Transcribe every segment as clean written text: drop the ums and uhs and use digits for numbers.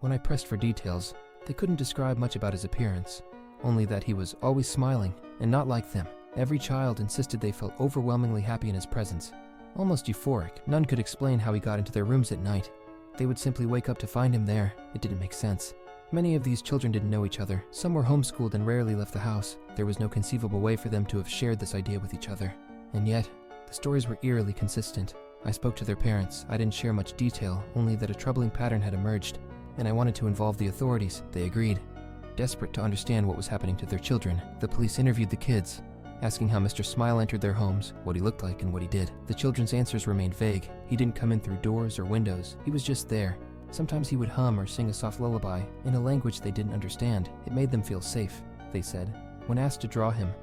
When I pressed for details, they couldn't describe much about his appearance, only that he was always smiling and not like them. Every child insisted they felt overwhelmingly happy in his presence, almost euphoric. None could explain how he got into their rooms at night. They would simply wake up to find him there. It didn't make sense. Many of these children didn't know each other. Some were homeschooled and rarely left the house. There was no conceivable way for them to have shared this idea with each other. And yet, the stories were eerily consistent. I spoke to their parents. I didn't share much detail, only that a troubling pattern had emerged, and I wanted to involve the authorities. They agreed. Desperate to understand what was happening to their children, the police interviewed the kids, asking how Mr. Smile entered their homes, what he looked like, and what he did. The children's answers remained vague. He didn't come in through doors or windows. He was just there. Sometimes he would hum or sing a soft lullaby in a language they didn't understand. It made them feel safe, they said. When asked to draw him,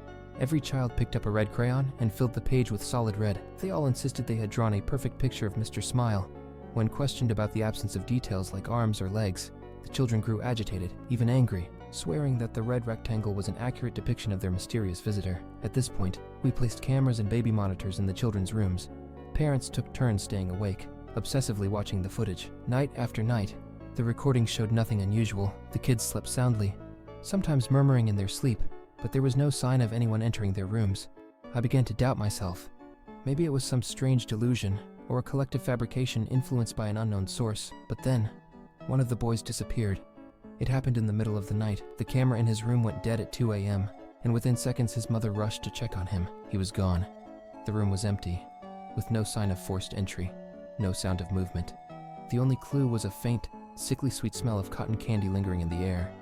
every child picked up a red crayon and filled the page with solid red. They all insisted they had drawn a perfect picture of Mr. Smile. When questioned about the absence of details like arms or legs, the children grew agitated, even angry, swearing that the red rectangle was an accurate depiction of their mysterious visitor. At this point, we placed cameras and baby monitors in the children's rooms. Parents took turns staying awake, obsessively watching the footage. Night after night, the recordings showed nothing unusual. The kids slept soundly, sometimes murmuring in their sleep, but there was no sign of anyone entering their rooms. I began to doubt myself. Maybe it was some strange delusion, or a collective fabrication influenced by an unknown source. But then, one of the boys disappeared. It happened in the middle of the night. The camera in his room went dead at 2 a.m., and within seconds his mother rushed to check on him. He was gone. The room was empty, with no sign of forced entry, no sound of movement. The only clue was a faint, sickly sweet smell of cotton candy lingering in the air.